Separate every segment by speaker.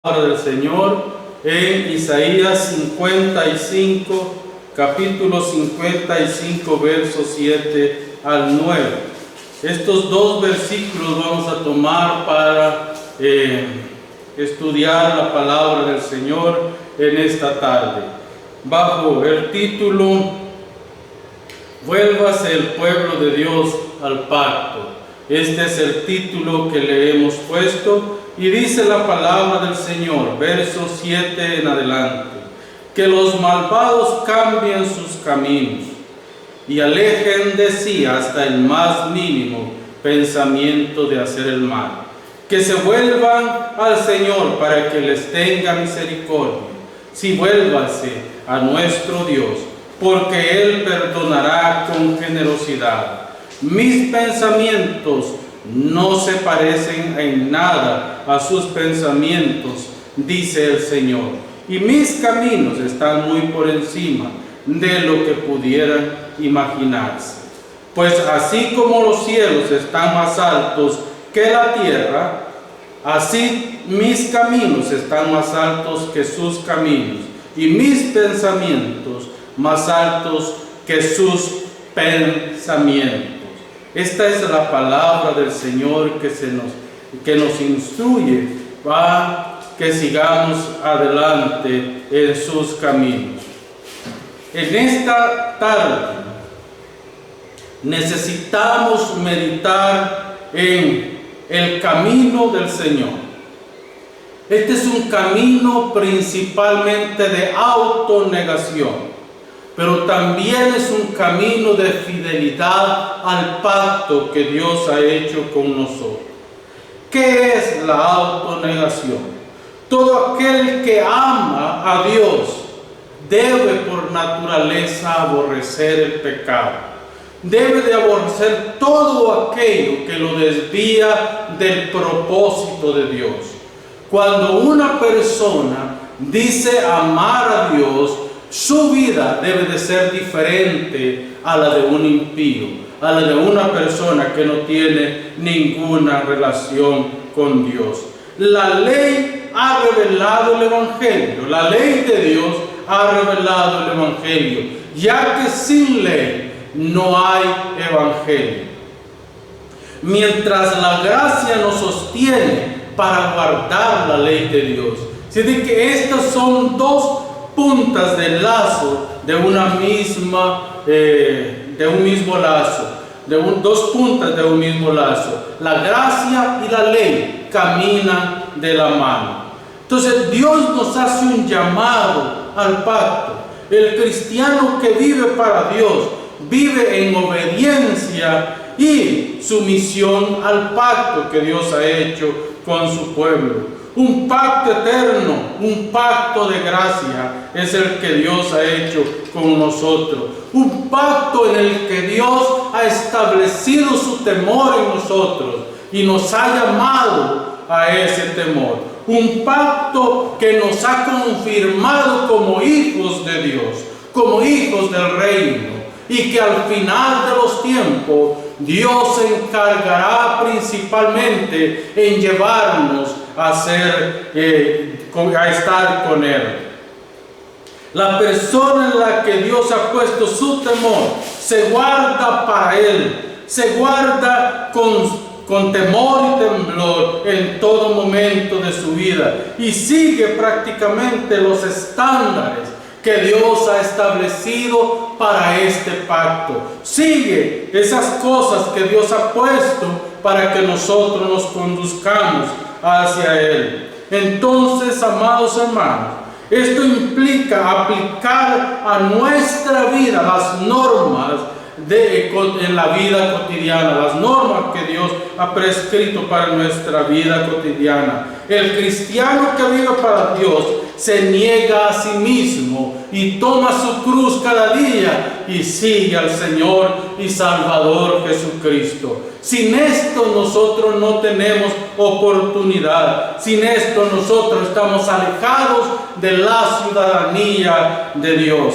Speaker 1: Palabra del Señor en Isaías 55, capítulo 55, versos 7 al 9. Estos dos versículos vamos a tomar para estudiar la palabra del Señor en esta tarde, bajo el título Vuélvase el pueblo de Dios al pacto. Este es el título que le hemos puesto. Y dice la palabra del Señor, verso 7 en adelante, que los malvados cambien sus caminos y alejen de sí hasta el más mínimo pensamiento de hacer el mal. Que se vuelvan al Señor para que les tenga misericordia. Sí, vuélvase a nuestro Dios, porque Él perdonará con generosidad. Mis pensamientos no se parecen en nada a sus pensamientos, dice el Señor, y mis caminos están muy por encima de lo que pudieran imaginarse. Pues así como los cielos están más altos que la tierra, así mis caminos están más altos que sus caminos, y mis pensamientos más altos que sus pensamientos. Esta es la palabra del Señor que nos instruye para que sigamos adelante en sus caminos. En esta tarde necesitamos meditar en el camino del Señor. Este es un camino principalmente de autonegación, pero también es un camino de fidelidad al pacto que Dios ha hecho con nosotros. ¿Qué es la autonegación? Todo aquel que ama a Dios debe por naturaleza aborrecer el pecado. Debe de aborrecer todo aquello que lo desvía del propósito de Dios. Cuando una persona dice amar a Dios, su vida debe de ser diferente a la de un impío, a la de una persona que no tiene ninguna relación con Dios. La ley ha revelado el Evangelio, la ley de Dios ha revelado el Evangelio, ya que sin ley no hay Evangelio. Mientras la gracia nos sostiene para guardar la ley de Dios. Así que estas son dos puntas del lazo de una misma, de un mismo lazo, dos puntas de un mismo lazo. La gracia y la ley caminan de la mano. Entonces Dios nos hace un llamado al pacto. El cristiano que vive para Dios vive en obediencia y sumisión al pacto que Dios ha hecho con su pueblo. Un pacto eterno, un pacto de gracia es el que Dios ha hecho con nosotros. Un pacto en el que Dios ha establecido su temor en nosotros y nos ha llamado a ese temor. Un pacto que nos ha confirmado como hijos de Dios, como hijos del reino, y que al final de los tiempos Dios se encargará principalmente en llevarnos a estar con Él. La persona en la que Dios ha puesto su temor se guarda para Él, se guarda con temor y temblor en todo momento de su vida y sigue prácticamente los estándares que Dios ha establecido para este pacto. Sigue esas cosas que Dios ha puesto para que nosotros nos conduzcamos hacia Él. Entonces, amados hermanos, esto implica aplicar a nuestra vida las normas en la vida cotidiana, las normas que Dios ha prescrito para nuestra vida cotidiana. El cristiano que vive para Dios se niega a sí mismo y toma su cruz cada día y sigue al Señor y Salvador Jesucristo. Sin esto nosotros no tenemos oportunidad. Sin esto nosotros estamos alejados de la ciudadanía de Dios.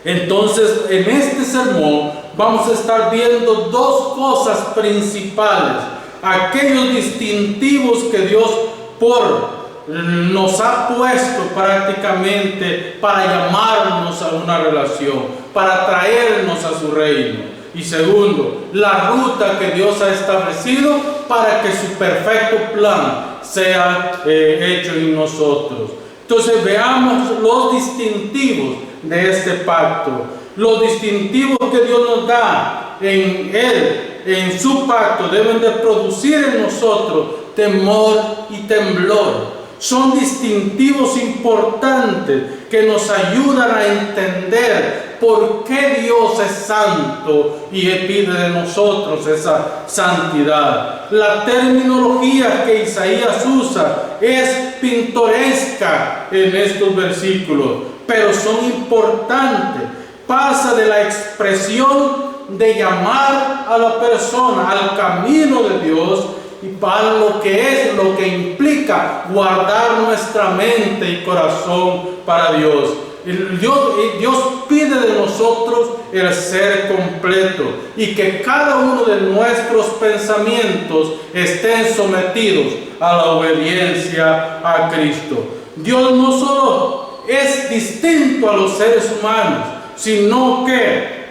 Speaker 1: Entonces, en este sermón vamos a estar viendo dos cosas principales, aquellos distintivos que Dios por nos ha puesto prácticamente para llamarnos a una relación, para traernos a su reino. Y segundo, la ruta que Dios ha establecido para que su perfecto plan sea hecho en nosotros. Entonces veamos los distintivos de este pacto, los distintivos que Dios nos da en Él, en su pacto, deben de producir en nosotros temor y temblor. Son distintivos importantes que nos ayudan a entender por qué Dios es santo y pide de nosotros esa santidad. La terminología que Isaías usa es pintoresca en estos versículos, pero son importantes. Pasa de la expresión de llamar a la persona al camino de Dios y para lo que implica guardar nuestra mente y corazón para Dios. Dios pide de nosotros el ser completo y que cada uno de nuestros pensamientos estén sometidos a la obediencia a Cristo. Dios no solo es distinto a los seres humanos, sino que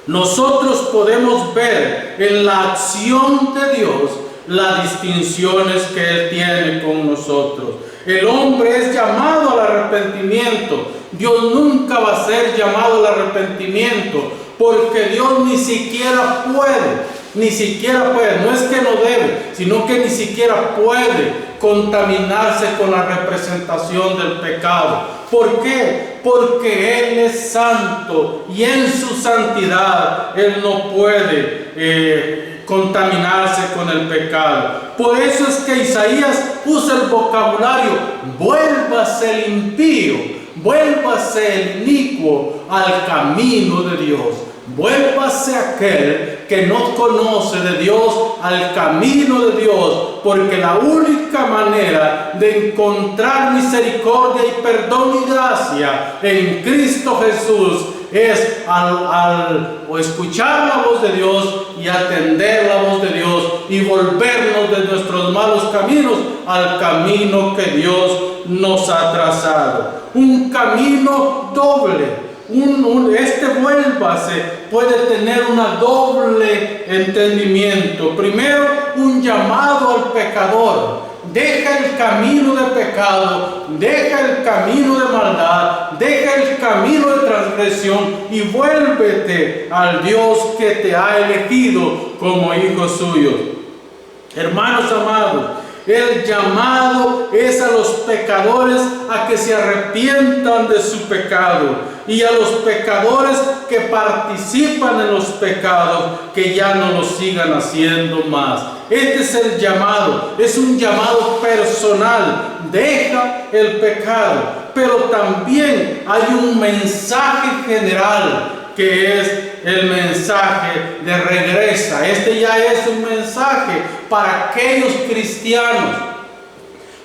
Speaker 1: nosotros podemos ver en la acción de Dios las distinciones que Él tiene con nosotros. El hombre es llamado al arrepentimiento. Dios nunca va a ser llamado al arrepentimiento, porque Dios ni siquiera puede, no es que no debe, sino que ni siquiera puede contaminarse con la representación del pecado. ¿Por qué? Porque Él es santo y en su santidad Él no puede contaminarse con el pecado. Por eso es que Isaías usa el vocabulario: vuélvase el impío, vuélvase el inicuo al camino de Dios. Vuélvase aquel que no conoce de Dios al camino de Dios, porque la única manera de encontrar misericordia y perdón y gracia en Cristo Jesús es al escuchar la voz de Dios y atender la voz de Dios y volvernos de nuestros malos caminos al camino que Dios nos ha trazado. Un camino doble. Vuélvase puede tener una doble entendimiento. Primero, un llamado al pecador: deja el camino de pecado, deja el camino de maldad, deja el camino de transgresión y vuélvete al Dios que te ha elegido como hijo suyo. Hermanos amados, el llamado es a los pecadores a que se arrepientan de su pecado, y a los pecadores que participan en los pecados que ya no los sigan haciendo más. Este es el llamado, es un llamado personal: deja el pecado. Pero también hay un mensaje general, que es el mensaje de regresa. Este ya es un mensaje para aquellos cristianos,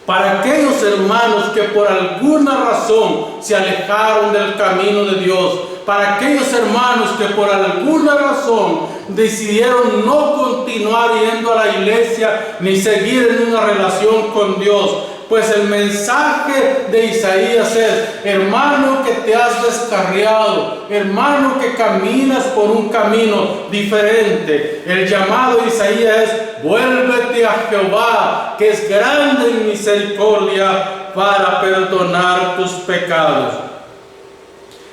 Speaker 1: para aquellos hermanos que por alguna razón se alejaron del camino de Dios, para aquellos hermanos que por alguna razón decidieron no continuar yendo a la iglesia ni seguir en una relación con Dios. Pues el mensaje de Isaías es: hermano que te has descarriado, hermano que caminas por un camino diferente, el llamado de Isaías es: vuélvete a Jehová, que es grande en misericordia, para perdonar tus pecados.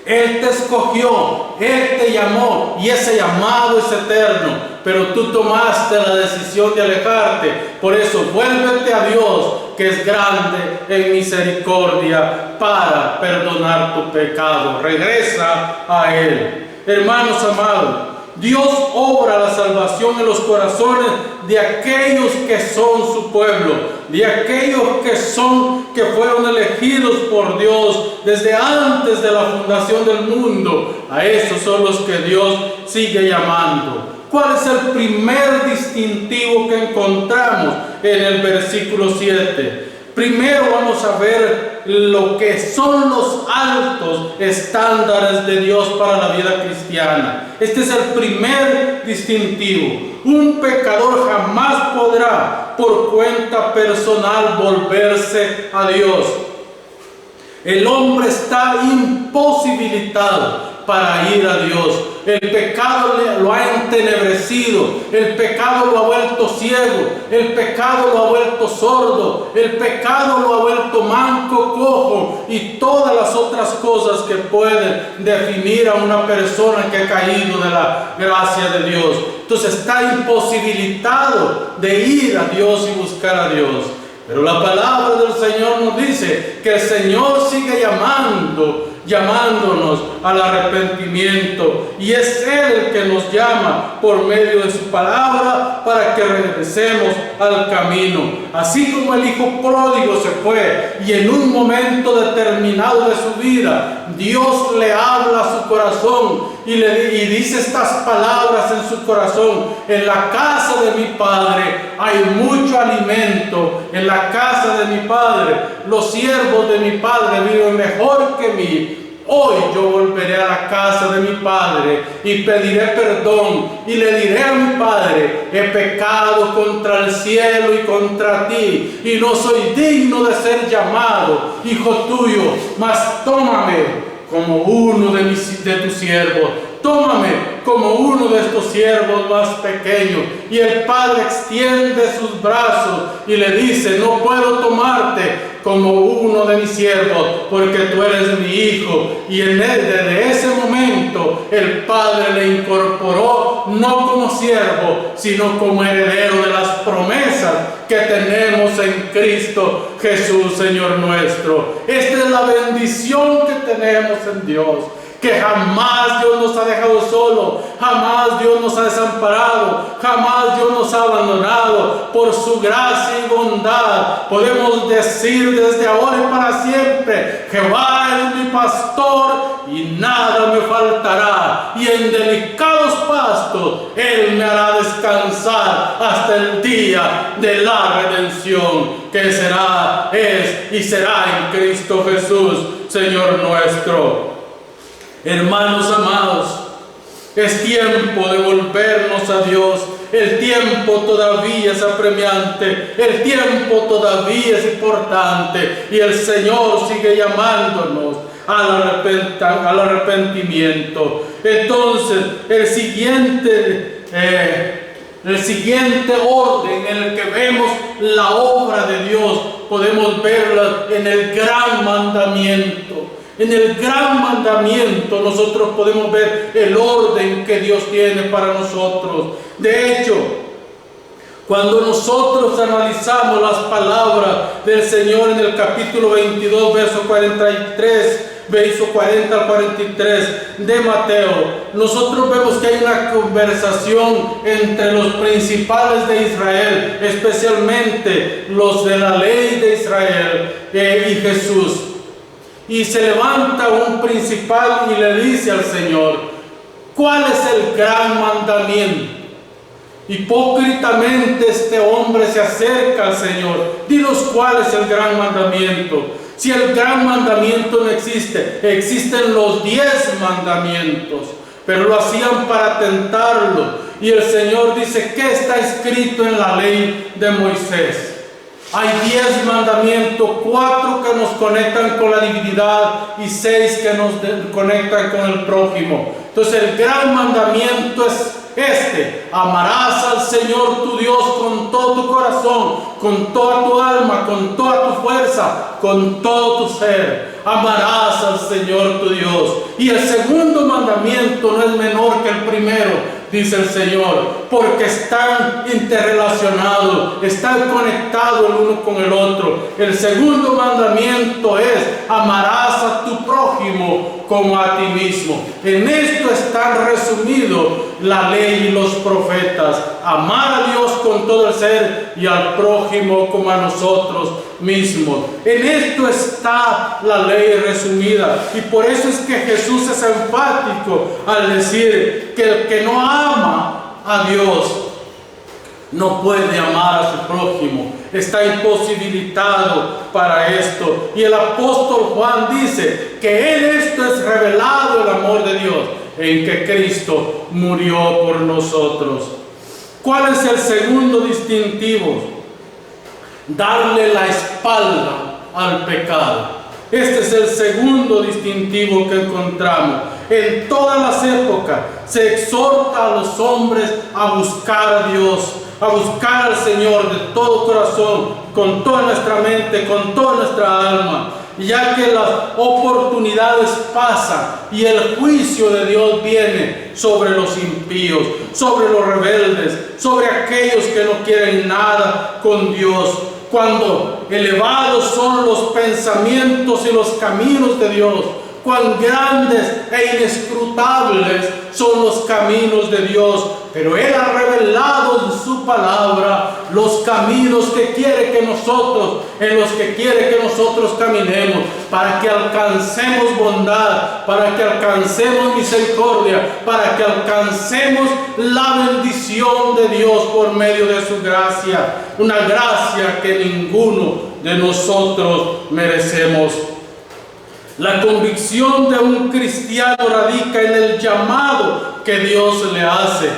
Speaker 1: Él te escogió, Él te llamó, y ese llamado es eterno, pero tú tomaste la decisión de alejarte. Por eso, vuélvete a Dios, que es grande en misericordia, para perdonar tu pecado. Regresa a Él. Hermanos amados, Dios obra la salvación en los corazones de aquellos que son su pueblo, de aquellos que fueron elegidos por Dios desde antes de la fundación del mundo. A esos son los que Dios sigue llamando. ¿Cuál es el primer distintivo que encontramos en el versículo 7? Primero vamos a ver lo que son los altos estándares de Dios para la vida cristiana. Este es el primer distintivo. Un pecador jamás podrá por cuenta personal volverse a Dios. El hombre está imposibilitado para ir a Dios. El pecado lo ha entenebrecido, el pecado lo ha vuelto ciego, el pecado lo ha vuelto sordo, el pecado lo ha vuelto manco, cojo y todas las otras cosas que pueden definir a una persona que ha caído de la gracia de Dios. Entonces está imposibilitado de ir a Dios y buscar a Dios. Pero la palabra del Señor nos dice que el Señor sigue llamándonos al arrepentimiento, y es Él el que nos llama por medio de su palabra para que regresemos al camino. Así como el hijo pródigo se fue y en un momento determinado de su vida Dios le habla a su corazón y dice estas palabras en su corazón: en la casa de mi Padre hay mucho alimento, en la casa de mi Padre los siervos de mi Padre viven mejor que mí. Hoy yo volveré a la casa de mi Padre y pediré perdón y le diré a mi Padre: he pecado contra el cielo y contra ti, y no soy digno de ser llamado hijo tuyo, mas tómame como uno de tus siervos. Tómame como uno de estos siervos más pequeños. Y el Padre extiende sus brazos y le dice: no puedo tomarte como uno de mis siervos, porque tú eres mi hijo. Y desde ese momento el Padre le incorporó no como siervo, sino como heredero de las promesas que tenemos en Cristo Jesús, Señor nuestro. Esta es la bendición que tenemos en Dios, que jamás Dios nos ha dejado solo, jamás Dios nos ha desamparado, jamás Dios nos ha abandonado. Por su gracia y bondad podemos decir desde ahora y para siempre: Jehová es mi pastor y nada me faltará, y en delicados pastos Él me hará descansar hasta el día de la redención, que será, es y será en Cristo Jesús, Señor nuestro. Hermanos amados, es tiempo de volvernos a Dios. El tiempo todavía es apremiante, el tiempo todavía es importante, y el Señor sigue llamándonos al arrepentimiento. Entonces, el siguiente orden en el que vemos la obra de Dios, podemos verla en el gran mandamiento. En el gran mandamiento nosotros podemos ver el orden que Dios tiene para nosotros. De hecho, cuando nosotros analizamos las palabras del Señor en el capítulo 22, verso 43, verso 40 al 43 de Mateo, nosotros vemos que hay una conversación entre los principales de Israel, especialmente los de la ley de Israel, y Jesús. Y se levanta un principal y le dice al Señor: ¿cuál es el gran mandamiento? Hipócritamente este hombre se acerca al Señor: dinos cuál es el gran mandamiento. Si el gran mandamiento no existe, existen los 10 mandamientos, pero lo hacían para tentarlo. Y el Señor dice: ¿qué está escrito en la ley de Moisés? Hay 10 mandamientos, 4 que nos conectan con la divinidad y 6 que nos conectan con el prójimo. Entonces el gran mandamiento es este: amarás al Señor tu Dios con todo tu corazón, con toda tu alma, con toda tu fuerza, con todo tu ser. Amarás al Señor tu Dios. Y el segundo mandamiento no es menor que el primero, dice el Señor, porque están interrelacionados, están conectados el uno con el otro. El segundo mandamiento es: amarás a tu prójimo como a ti mismo. En esto están resumidos la ley y los profetas: amar a Dios con todo el ser y al prójimo como a nosotros mismos. En esto está la ley resumida, y por eso es que Jesús es enfático al decir que el que no ama a Dios no puede amar a su prójimo, está imposibilitado para esto. Y el apóstol Juan dice que en esto es revelado el amor de Dios, en que Cristo murió por nosotros. ¿Cuál es el segundo distintivo darle la espalda al pecado. Este es el segundo distintivo que encontramos. En todas las épocas se exhorta a los hombres a buscar a Dios, a buscar al Señor de todo corazón, con toda nuestra mente, con toda nuestra alma, ya que las oportunidades pasan y el juicio de Dios viene sobre los impíos, sobre los rebeldes, sobre aquellos que no quieren nada con Dios. Cuando elevados son los pensamientos y los caminos de Dios, cuán grandes e inescrutables son los caminos de Dios, pero Él ha revelado en su palabra los caminos que quiere que nosotros, en los que quiere que nosotros caminemos, para que alcancemos bondad, para que alcancemos misericordia, para que alcancemos la bendición de Dios por medio de su gracia, una gracia que ninguno de nosotros merecemos. La convicción de un cristiano radica en el llamado que Dios le hace.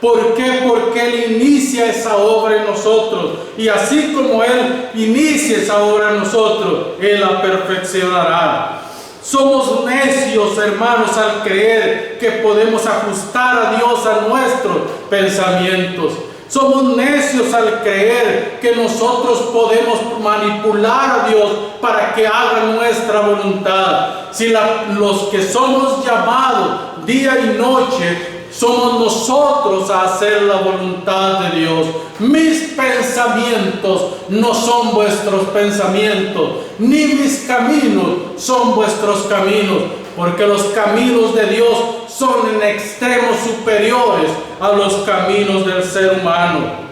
Speaker 1: ¿Por qué? Porque Él inicia esa obra en nosotros. Y así como Él inicia esa obra en nosotros, Él la perfeccionará. Somos necios, hermanos, al creer que podemos ajustar a Dios a nuestros pensamientos. Somos necios al creer que nosotros podemos manipular a Dios para que haga nuestra voluntad. Si los que somos llamados día y noche somos nosotros a hacer la voluntad de Dios. Mis pensamientos no son vuestros pensamientos, ni mis caminos son vuestros caminos, porque los caminos de Dios son en extremos superiores a los caminos del ser humano.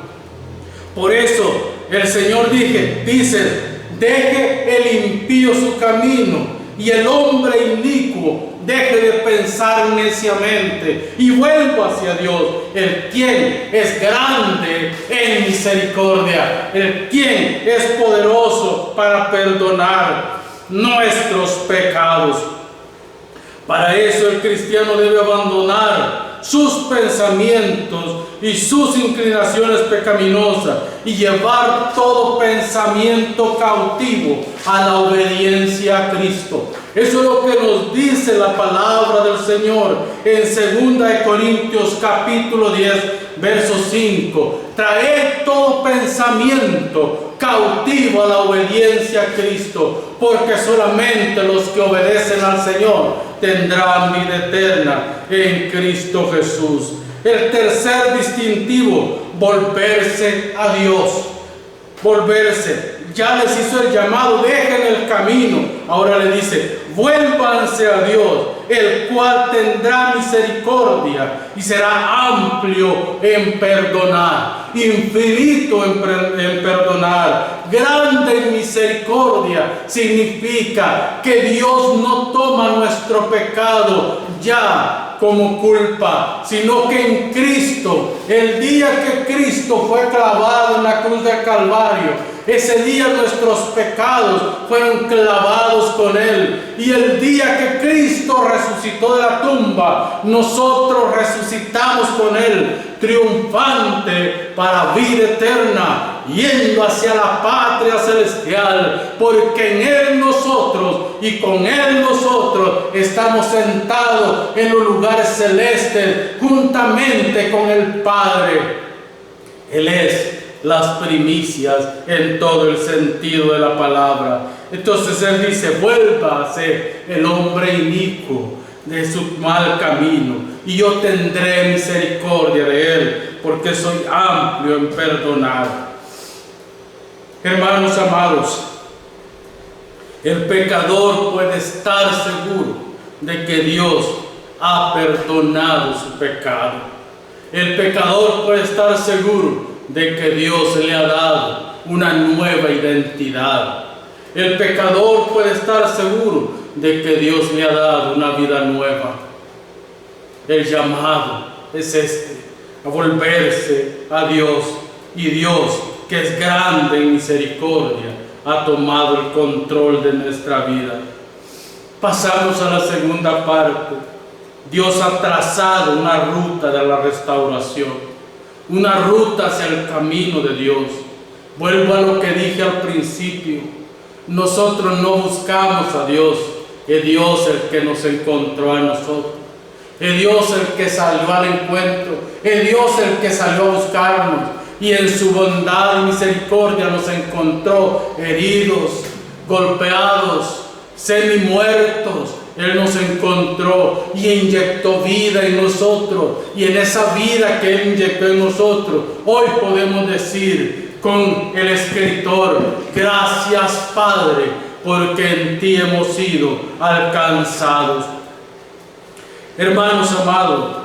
Speaker 1: Por eso el Señor dice, deje el impío su camino y el hombre inicuo deje de pensar neciamente y vuelva hacia Dios, el quien es grande en misericordia, el quien es poderoso para perdonar nuestros pecados. Para eso el cristiano debe abandonar sus pensamientos y sus inclinaciones pecaminosas y llevar todo pensamiento cautivo a la obediencia a Cristo. Eso es lo que nos dice la palabra del Señor en 2 Corintios capítulo 10, verso 5. Traed todo pensamiento cautivo a la obediencia a Cristo, porque solamente los que obedecen al Señor tendrán vida eterna en Cristo Jesús. El tercer distintivo, volverse a Dios. Volverse. Ya les hizo el llamado, dejen el camino. Ahora le dice, vuélvanse a Dios, el cual tendrá misericordia y será amplio en perdonar, infinito en perdonar, grande en misericordia. Significa que Dios no toma nuestro pecado ya como culpa, sino que en Cristo, el día que Cristo fue clavado en la cruz del Calvario, ese día nuestros pecados fueron clavados con Él. Y el día que Cristo resucitó de la tumba, nosotros resucitamos con Él, triunfante para vida eterna, yendo hacia la patria celestial, porque en Él nosotros y con Él nosotros estamos sentados en los lugares celestes juntamente con el Padre. Él es las primicias en todo el sentido de la palabra. Entonces Él dice, vuélvase el hombre inicuo de su mal camino y yo tendré misericordia de él, porque soy amplio en perdonar. Hermanos amados, el pecador puede estar seguro de que Dios ha perdonado su pecado. El pecador puede estar seguro de que Dios le ha dado una nueva identidad. El pecador puede estar seguro de que Dios le ha dado una vida nueva. El llamado es a volverse a Dios, y Dios, que es grande en misericordia, ha tomado el control de nuestra vida. Pasamos a la segunda parte. Dios ha trazado una ruta de la restauración, una ruta hacia el camino de Dios. Vuelvo a lo que dije al principio. Nosotros no buscamos a Dios, es Dios el que nos encontró a nosotros. Es Dios el que salió al encuentro, es Dios el que salió a buscarnos y en su bondad y misericordia nos encontró heridos, golpeados, semi-muertos. Él nos encontró y inyectó vida en nosotros, y en esa vida que Él inyectó en nosotros, hoy podemos decir con el escritor: gracias, Padre, porque en ti hemos sido alcanzados. Hermanos amados,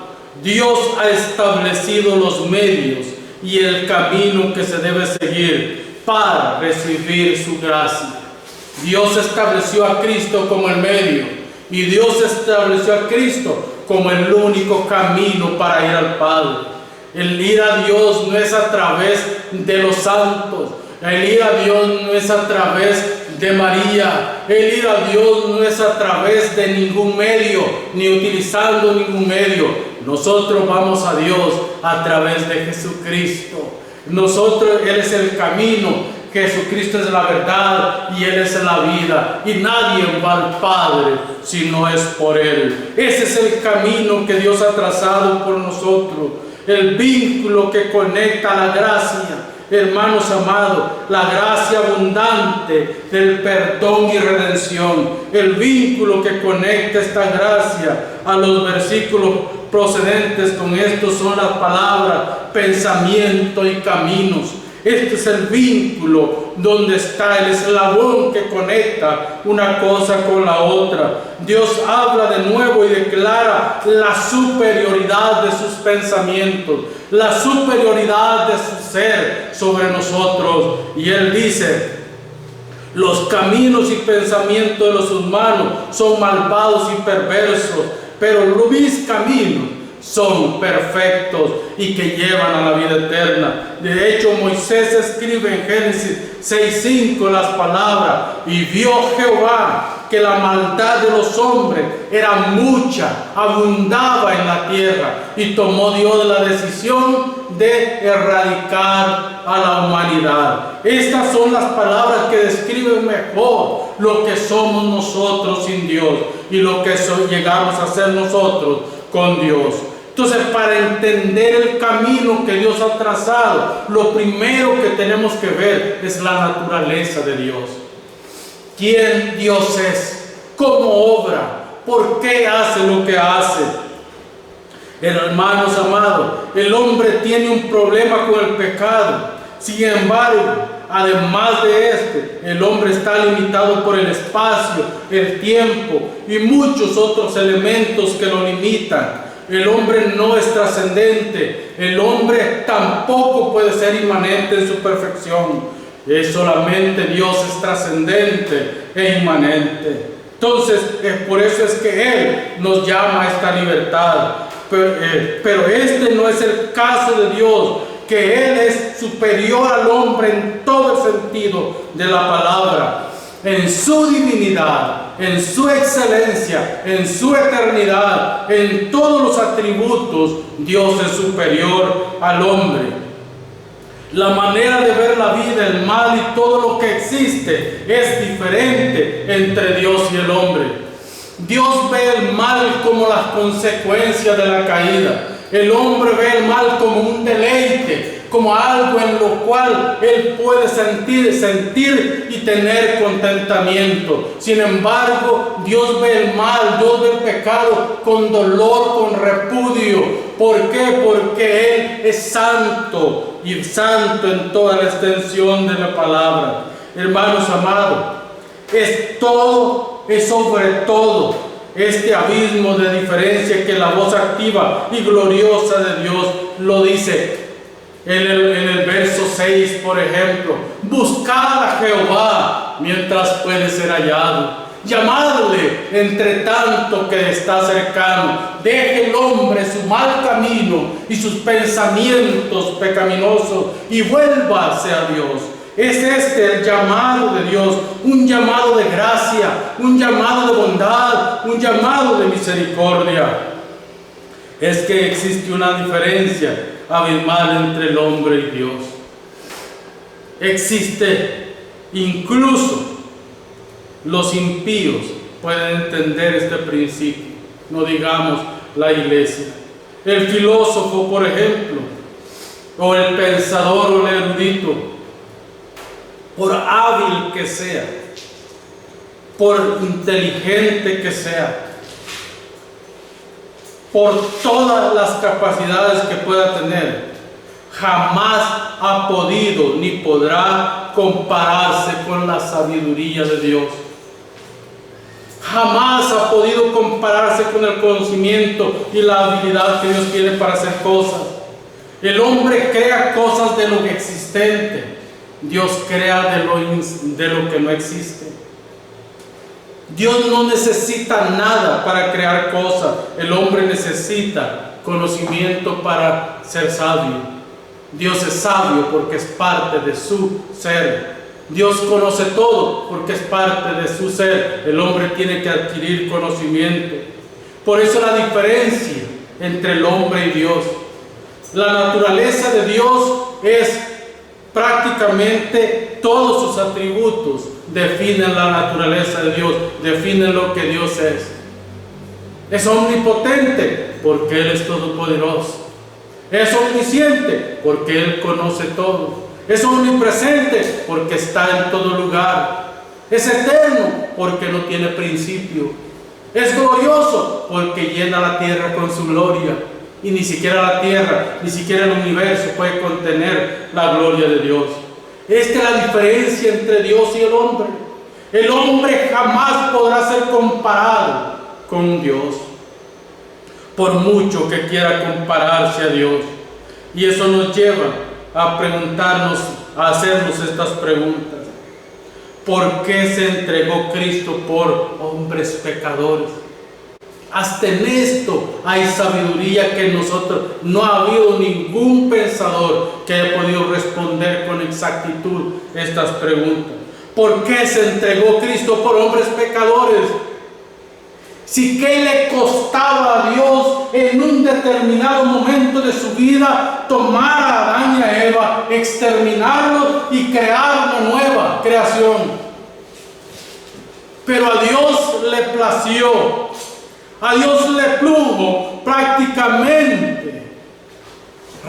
Speaker 1: Dios ha establecido los medios y el camino que se debe seguir para recibir su gracia. Dios estableció a Cristo como el medio, y Dios estableció a Cristo como el único camino para ir al Padre. El ir a Dios no es a través de los santos, el ir a Dios no es a través de María, el ir a Dios no es a través de ningún medio, ni utilizando ningún medio. Nosotros vamos a Dios a través de Jesucristo. Él es el camino, Jesucristo es la verdad y Él es la vida, y nadie va al Padre si no es por Él. Ese es el camino que Dios ha trazado por nosotros, el vínculo que conecta la gracia. Hermanos amados, la gracia abundante del perdón y redención, el vínculo que conecta esta gracia a los versículos procedentes con estos son las palabras pensamiento y caminos. Este es el vínculo donde está el eslabón que conecta una cosa con la otra. Dios habla de nuevo y declara la superioridad de sus pensamientos, la superioridad de su ser sobre nosotros. Y Él dice: los caminos y pensamientos de los humanos son malvados y perversos, pero mis caminos son perfectos y que llevan a la vida eterna. De hecho, Moisés escribe en Génesis 6:5 las palabras: y vio Jehová que la maldad de los hombres era mucha, abundaba en la tierra, y tomó Dios la decisión de erradicar a la humanidad. Estas son las palabras que describen mejor lo que somos nosotros sin Dios y lo que llegamos a ser nosotros con Dios. Entonces, para entender el camino que Dios ha trazado, lo primero que tenemos que ver es la naturaleza de Dios. ¿Quién Dios es? ¿Cómo obra? ¿Por qué hace lo que hace? Hermanos amados, el hombre tiene un problema con el pecado. Sin embargo, además de el hombre está limitado por el espacio, el tiempo y muchos otros elementos que lo limitan. El hombre no es trascendente, el hombre tampoco puede ser inmanente en su perfección. Es solamente Dios es trascendente e inmanente. Entonces, por eso es que Él nos llama a esta libertad. Pero este no es el caso de Dios, que Él es superior al hombre en todo el sentido de la palabra. En su divinidad, en su excelencia, en su eternidad, en todos los atributos, Dios es superior al hombre. La manera de ver la vida, el mal y todo lo que existe es diferente entre Dios y el hombre. Dios ve el mal como las consecuencias de la caída. El hombre ve el mal como un deleite, como algo en lo cual él puede sentir y tener contentamiento. Sin embargo, Dios ve el mal, Dios ve el pecado con dolor, con repudio. ¿Por qué? Porque Él es santo, y santo en toda la extensión de la palabra. Hermanos amados, es todo, es sobre todo este abismo de diferencia que la voz activa y gloriosa de Dios lo dice. En el verso 6, por ejemplo: buscad a Jehová mientras puede ser hallado, llamadle entre tanto que está cercano. Deje el hombre su mal camino y sus pensamientos pecaminosos y vuélvase a Dios. Es este el llamado de Dios, un llamado de gracia, un llamado de bondad, un llamado de misericordia. Es que existe una diferencia abismal entre el hombre y Dios. existe. Incluso los impíos pueden entender este principio, no digamos la iglesia. El filósofo, por ejemplo, o el pensador o el erudito, por hábil que sea, por inteligente que sea, por todas las capacidades que pueda tener, jamás ha podido ni podrá compararse con la sabiduría de Dios. Jamás ha podido compararse con el conocimiento y la habilidad que Dios tiene para hacer cosas. El hombre crea cosas de lo existente, Dios crea de lo que no existe. Dios no necesita nada para crear cosas, el hombre necesita conocimiento para ser sabio. Dios es sabio porque es parte de su ser. Dios conoce todo porque es parte de su ser. El hombre tiene que adquirir conocimiento. Por eso la diferencia entre el hombre y Dios. La naturaleza de Dios es prácticamente todos sus atributos definen la naturaleza de Dios, definen lo que Dios es. Es omnipotente porque Él es todopoderoso. Es omnisciente porque Él conoce todo. Es omnipresente porque está en todo lugar. Es eterno porque no tiene principio. Es glorioso porque llena la tierra con su gloria. Y ni siquiera la tierra, ni siquiera el universo puede contener la gloria de Dios. Esta es la diferencia entre Dios y el hombre. El hombre jamás podrá ser comparado con Dios, por mucho que quiera compararse a Dios. Y eso nos lleva a preguntarnos, a hacernos estas preguntas. ¿Por qué se entregó Cristo por hombres pecadores? Hasta en esto hay sabiduría que nosotros, no ha habido ningún pensador que haya podido responder con exactitud estas preguntas. ¿Por qué se entregó Cristo por hombres pecadores? Si qué le costaba a Dios en un determinado momento de su vida tomar a Adán y a Eva, exterminarlos y crear una nueva creación. Pero a Dios le plació, a Dios le plugo prácticamente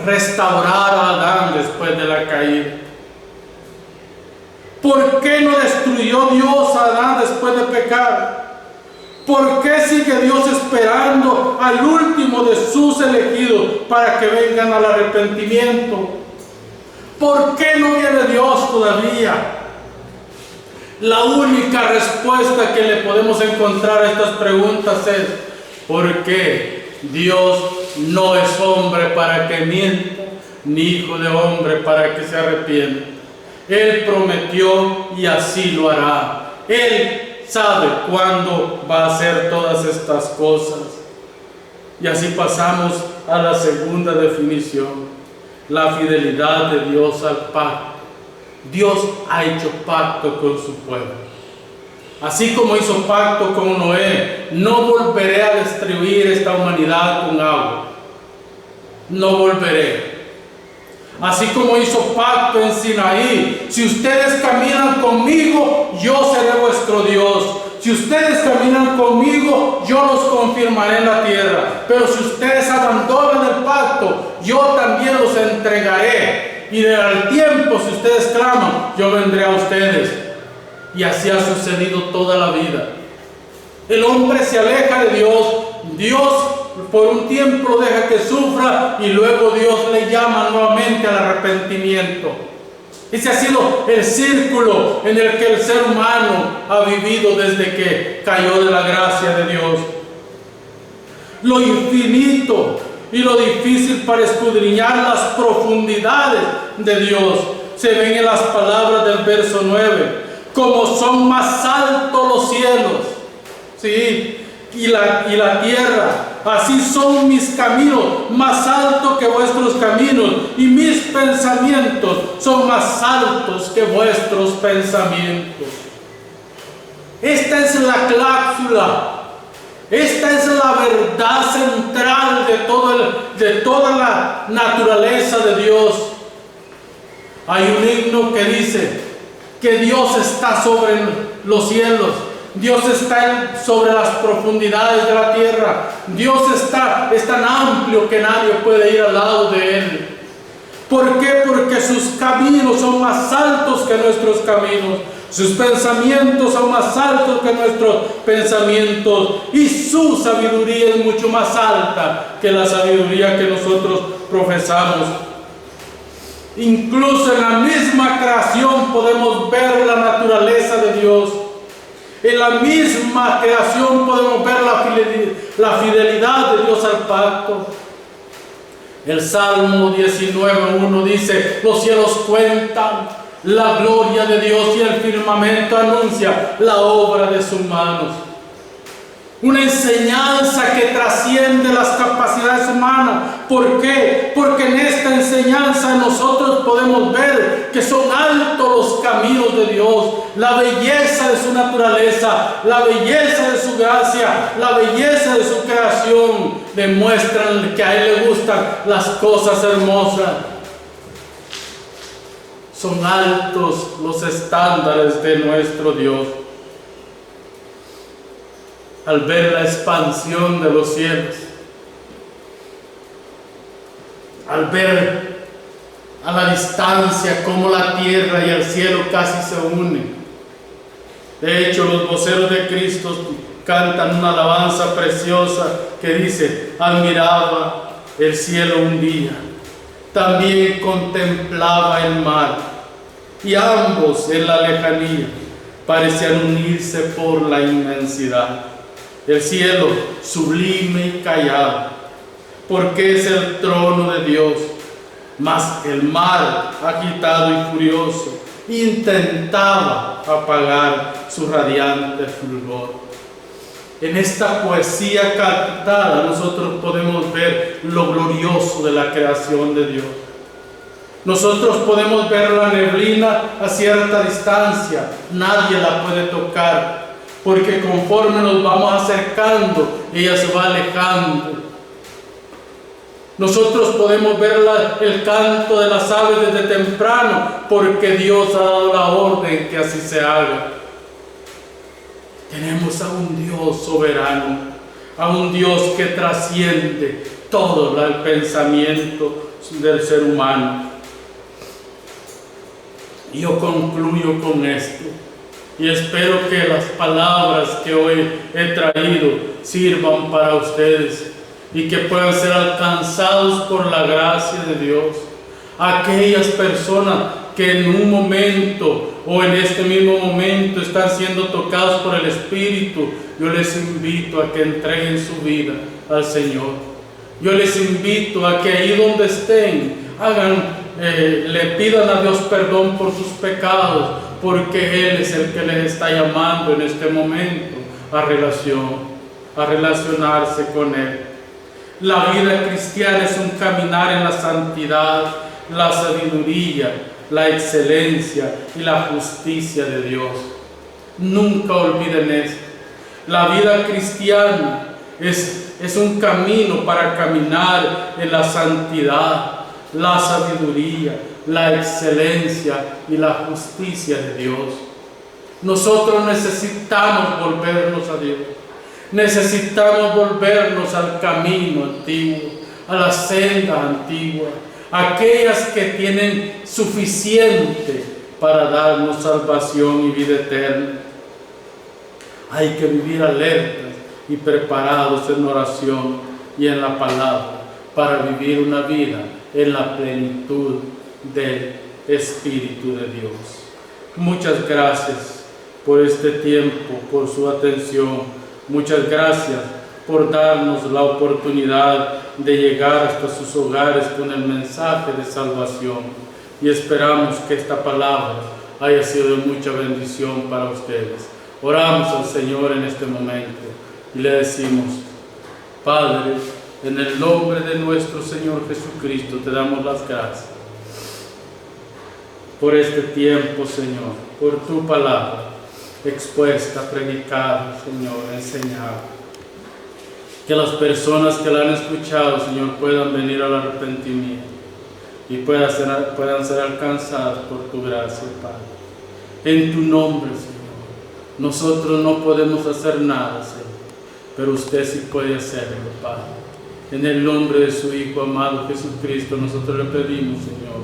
Speaker 1: restaurar a Adán después de la caída. ¿Por qué no destruyó Dios a Adán después de pecar? ¿Por qué sigue Dios esperando al último de sus elegidos para que vengan al arrepentimiento? ¿Por qué no viene Dios todavía? La única respuesta que le podemos encontrar a estas preguntas es: porque Dios no es hombre para que mienta, ni hijo de hombre para que se arrepienta. Él prometió y así lo hará. Él sabe cuándo va a hacer todas estas cosas. Y así pasamos a la segunda definición: la fidelidad de Dios al pacto. Dios ha hecho pacto con su pueblo. Así como hizo pacto con Noé: no volveré a destruir esta humanidad con agua. No volveré. Así como hizo pacto en Sinaí: si ustedes caminan conmigo, yo seré vuestro Dios. Si ustedes caminan conmigo, yo los confirmaré en la tierra. Pero si ustedes abandonan el pacto, yo también los entregaré. Y al tiempo, si ustedes claman, yo vendré a ustedes. Y así ha sucedido toda la vida. El hombre se aleja de Dios. Dios por un tiempo deja que sufra y luego Dios le llama nuevamente al arrepentimiento. Ese ha sido el círculo en el que el ser humano ha vivido desde que cayó de la gracia de Dios. Lo infinito y lo difícil para escudriñar las profundidades de Dios se ven en las palabras del verso 9. Como son más altos los cielos, ¿sí?, y la tierra, así son mis caminos, más altos que vuestros caminos, y mis pensamientos son más altos que vuestros pensamientos. Esta es la cláusula, esta es la verdad central de toda la naturaleza de Dios. Hay un himno que dice que Dios está sobre los cielos, Dios está sobre las profundidades de la tierra, Dios es tan amplio que nadie puede ir al lado de Él. ¿Por qué? Porque sus caminos son más altos que nuestros caminos, sus pensamientos son más altos que nuestros pensamientos, y su sabiduría es mucho más alta que la sabiduría que nosotros profesamos. Incluso en la misma creación podemos ver la naturaleza de Dios. En la misma creación podemos ver la fidelidad de Dios al pacto. El Salmo 19:1 dice: los cielos cuentan la gloria de Dios y el firmamento anuncia la obra de sus manos. Una enseñanza que trasciende las capacidades humanas. ¿Por qué? Porque en esta enseñanza nosotros podemos ver que son altos los caminos de Dios, la belleza de su naturaleza, la belleza de su gracia, la belleza de su creación. Demuestran que a Él le gustan las cosas hermosas. Son altos los estándares de nuestro Dios. Al ver la expansión de los cielos, al ver a la distancia cómo la tierra y el cielo casi se unen. De hecho, los voceros de Cristo cantan una alabanza preciosa que dice: admiraba el cielo un día, también contemplaba el mar, y ambos en la lejanía parecían unirse por la inmensidad. El cielo sublime y callado, porque es el trono de Dios, mas el mar agitado y furioso intentaba apagar su radiante fulgor. En esta poesía cantada nosotros podemos ver lo glorioso de la creación de Dios. Nosotros podemos ver la neblina a cierta distancia, nadie la puede tocar, porque conforme nos vamos acercando, ella se va alejando. Nosotros podemos ver el canto de las aves desde temprano, porque Dios ha dado la orden que así se haga. Tenemos a un Dios soberano, a un Dios que trasciende todo el pensamiento del ser humano. Y yo concluyo con esto. Y espero que las palabras que hoy he traído sirvan para ustedes y que puedan ser alcanzados por la gracia de Dios. Aquellas personas que en un momento o en este mismo momento están siendo tocados por el Espíritu, yo les invito a que entreguen su vida al Señor. Yo les invito a que ahí donde estén, le pidan a Dios perdón por sus pecados, porque Él es el que les está llamando en este momento a relacionarse con Él. La vida cristiana es un caminar en la santidad, la sabiduría, la excelencia y la justicia de Dios. Nunca olviden esto. La vida cristiana es un camino para caminar en la santidad, la sabiduría, la excelencia y la justicia de Dios. Nosotros necesitamos volvernos a Dios. Necesitamos volvernos al camino antiguo, a la senda antigua, aquellas que tienen suficiente para darnos salvación y vida eterna. Hay que vivir alertas y preparados en oración y en la palabra para vivir una vida en la plenitud del Espíritu de Dios. Muchas gracias por este tiempo, por su atención. Muchas gracias por darnos la oportunidad de llegar hasta sus hogares con el mensaje de salvación. Y esperamos que esta palabra haya sido de mucha bendición para ustedes. Oramos al Señor en este momento y le decimos: Padre, en el nombre de nuestro Señor Jesucristo te damos las gracias por este tiempo, Señor, por tu palabra expuesta, predicada, Señor, enseñada. Que las personas que la han escuchado, Señor, puedan venir al arrepentimiento. y puedan ser alcanzadas por tu gracia, Padre. En tu nombre, Señor. Nosotros no podemos hacer nada, Señor, pero usted sí puede hacerlo, Padre. En el nombre de su Hijo amado Jesucristo, nosotros le pedimos, Señor,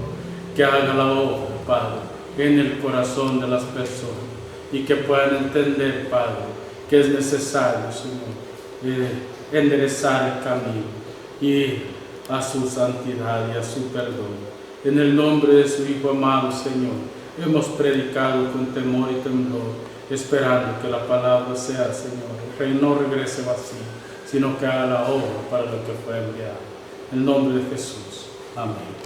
Speaker 1: que haga la obra, Padre, en el corazón de las personas y que puedan entender, Padre, que es necesario, Señor, enderezar el camino y a su santidad y a su perdón. En el nombre de su Hijo amado, Señor, hemos predicado con temor y temblor, esperando que la palabra sea, Señor, que no regrese vacío, sino que haga la obra para lo que fue enviado. En el nombre de Jesús. Amén.